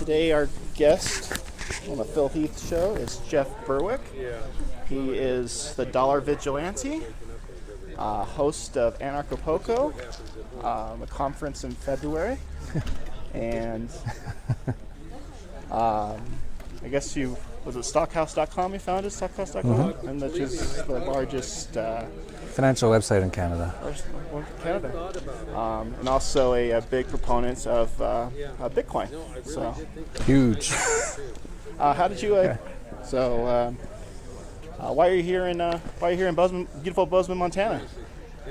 Today our guest on the Phil Heath show is Jeff Berwick. He is the Dollar Vigilante, host of Anarcho-Poco, a conference in February, and I guess was it Stockhouse.com you founded, Stockhouse.com? Mm-hmm. And that is the largest financial website in Canada. And also a big proponent of Bitcoin. So Huge. how did you? Why are you here in Bozeman, beautiful Bozeman, Montana?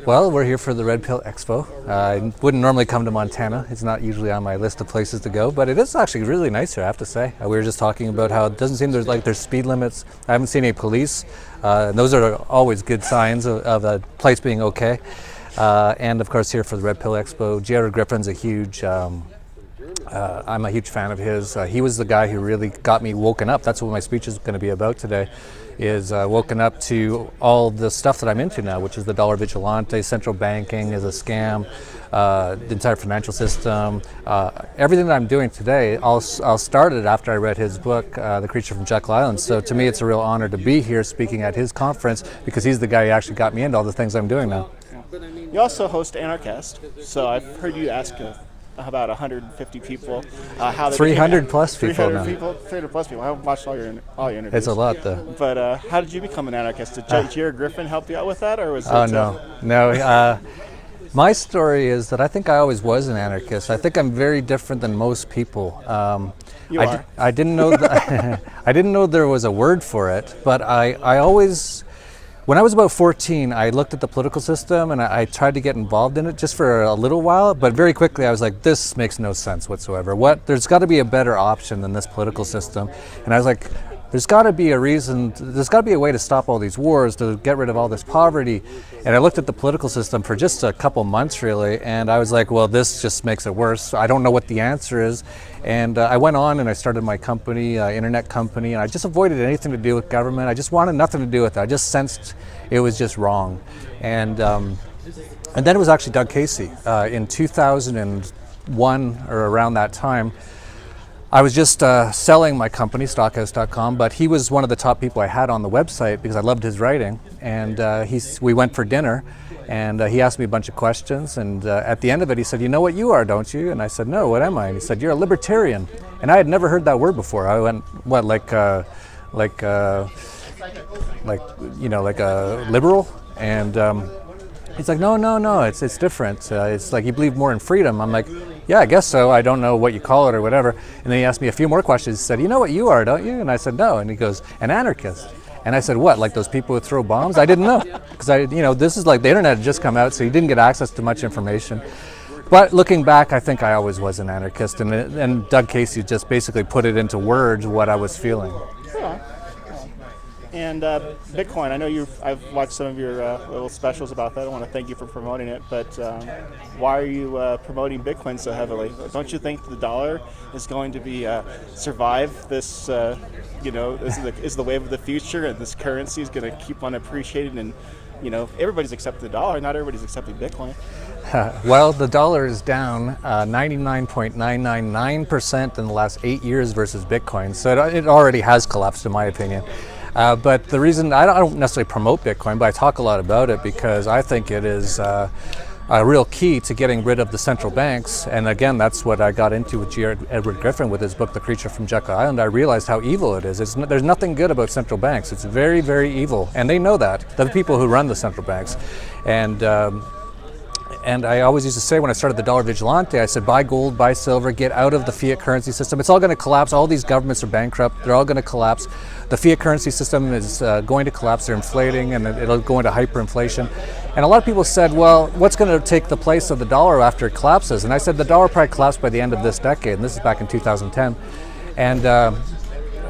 Well, we're here for the Red Pill Expo. I wouldn't normally come to Montana. It's not usually on my list of places to go, but it is actually really nice here, I have to say. We were just talking about how it doesn't seem there's speed limits. I haven't seen any police. And those are always good signs of a place being okay. And of course, here for the Red Pill Expo, Jared Griffin's a huge. I'm a huge fan of his. He was the guy who really got me woken up. That's what my speech is going to be about today, is woken up to all the stuff that I'm into now, which is the Dollar Vigilante, central banking is a scam, the entire financial system. Everything that I'm doing today, I'll start it after I read his book, The Creature from Jekyll Island. So to me, it's a real honor to be here speaking at his conference because he's the guy who actually got me into all the things I'm doing now. You also host Anarchast, so I've heard you ask about 150 people how 300 plus people now. 300 plus people. I haven't watched all your interviews. It's a lot, though. But how did you become an anarchist? Did Jared Griffin help you out with that, or was it? Oh no. My story is that I think I always was an anarchist. I think I'm very different than most people. You are. I didn't know I didn't know there was a word for it, but I always. When I was about 14, I looked at the political system and I tried to get involved in it just for a little while, but very quickly I was like, this makes no sense whatsoever. There's got to be a better option than this political system. And I was like, there's got to be a reason, there's got to be a way to stop all these wars, to get rid of all this poverty. And I looked at the political system for just a couple months really, and I was like, well, this just makes it worse. I don't know what the answer is. And I went on and I started my company, internet company, and I just avoided anything to do with government. I just wanted nothing to do with it. I just sensed it was just wrong. And then it was actually Doug Casey. In 2001 or around that time, I was just selling my company, Stockhouse.com, but he was one of the top people I had on the website because I loved his writing. And we went for dinner, and he asked me a bunch of questions. And at the end of it, he said, "You know what you are, don't you?" And I said, "No, what am I?" And he said, "You're a libertarian." And I had never heard that word before. I went, "What, like a liberal?" And he's like, no, it's different. It's like you believe more in freedom. I'm like, yeah, I guess so. I don't know what you call it or whatever. And then he asked me a few more questions. He said, "You know what you are, don't you?" And I said, "No." And he goes, "An anarchist." And I said, "What, like those people who throw bombs?" I didn't know, because this is like the internet had just come out, so you didn't get access to much information. But looking back, I think I always was an anarchist, and Doug Casey just basically put it into words what I was feeling. Yeah. And Bitcoin, I know I've watched some of your little specials about that. I want to thank you for promoting it, but why are you promoting Bitcoin so heavily? Don't you think the dollar is going to be survive this, is the wave of the future, and this currency is going to keep on appreciating, and everybody's accepting the dollar, not everybody's accepting Bitcoin. Well, the dollar is down 99.999% in the last 8 years versus Bitcoin, so it already has collapsed in my opinion. But the reason, I don't necessarily promote Bitcoin, but I talk a lot about it because I think it is a real key to getting rid of the central banks. And again, that's what I got into with Edward Griffin with his book, The Creature from Jekyll Island. I realized how evil it is. There's nothing good about central banks. It's very, very evil. And they know that, the people who run the central banks. And I always used to say when I started the Dollar Vigilante, I said, buy gold, buy silver, get out of the fiat currency system. It's all going to collapse. All these governments are bankrupt. They're all going to collapse. The fiat currency system is going to collapse. They're inflating, and it'll go into hyperinflation. And a lot of people said, well, what's going to take the place of the dollar after it collapses? And I said, the dollar probably collapsed by the end of this decade. And this is back in 2010. And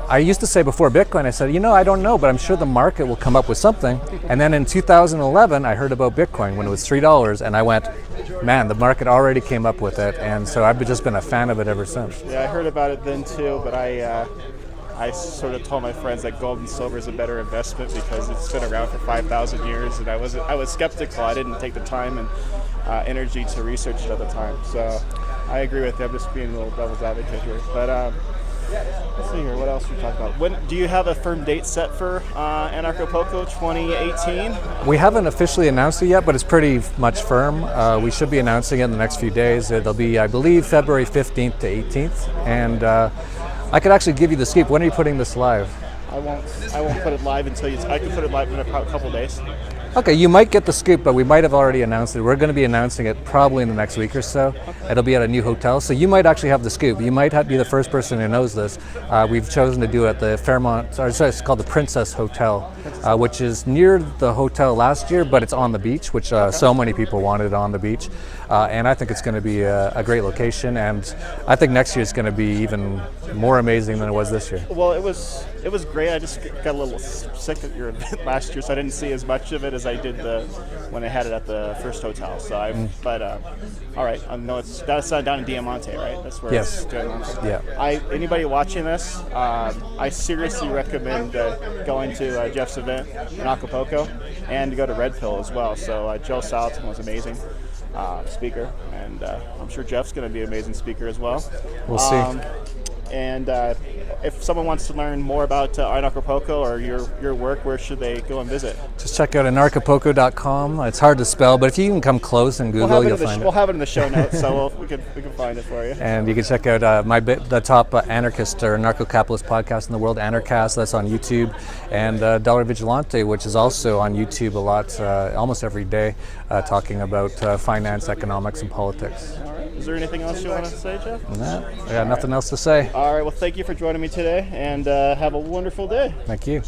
I used to say before Bitcoin, I said, I don't know, but I'm sure the market will come up with something. And then in 2011, I heard about Bitcoin when it was $3, and I went, man, the market already came up with it. And so I've just been a fan of it ever since. Yeah, I heard about it then too, but I sort of told my friends that gold and silver is a better investment because it's been around for 5,000 years, and I was skeptical. I didn't take the time and energy to research it at the time. So I agree with you. I'm just being a little devil's advocate here. But Let's see here. What else we talk about? When do you have a firm date set for Anarcho-Poco 2018? We haven't officially announced it yet, but it's pretty much firm. We should be announcing it in the next few days. It'll be, I believe, February 15th to 18th. And I could actually give you the scoop. When are you putting this live? I won't put it live until I can put it live in a couple days. Okay, you might get the scoop, but we might have already announced it. We're going to be announcing it probably in the next week or so. Okay. It'll be at a new hotel, so you might actually have the scoop. You might be the first person who knows this. We've chosen to do it at the Fairmont, or sorry, it's called the Princess Hotel, which is near the hotel last year, but it's on the beach, which so many people wanted on the beach. And I think it's going to be a great location, and I think next year is going to be even more amazing than it was this year. Well, it was great. I just got a little sick of your event last year, so I didn't see as much of it as I did when I had it at the first hotel. So all right, I know that's down in Diamante, right? That's where yes. It's going on. Yeah. Anybody watching this, I seriously recommend going to Jeff's event in Acapulco and to go to Red Pill as well. So Joe Salatin was amazing speaker, and I'm sure Jeff's going to be an amazing speaker as well. We'll see. And if someone wants to learn more about Anarcho-Poco or your work, where should they go and visit? Just check out anarchopoco.com. It's hard to spell, but if you can come close in Google, you'll find it. We'll have it in the show notes, so we can find it for you. And you can check out the top anarchist or anarcho-capitalist podcast in the world, Anarchast. That's on YouTube, and Dollar Vigilante, which is also on YouTube a lot, almost every day, talking about finance, economics, and politics. All right. Is there anything else you want to say, Jeff? No, I got nothing else to say. All right. Well, thank you for joining me today, and have a wonderful day. Thank you.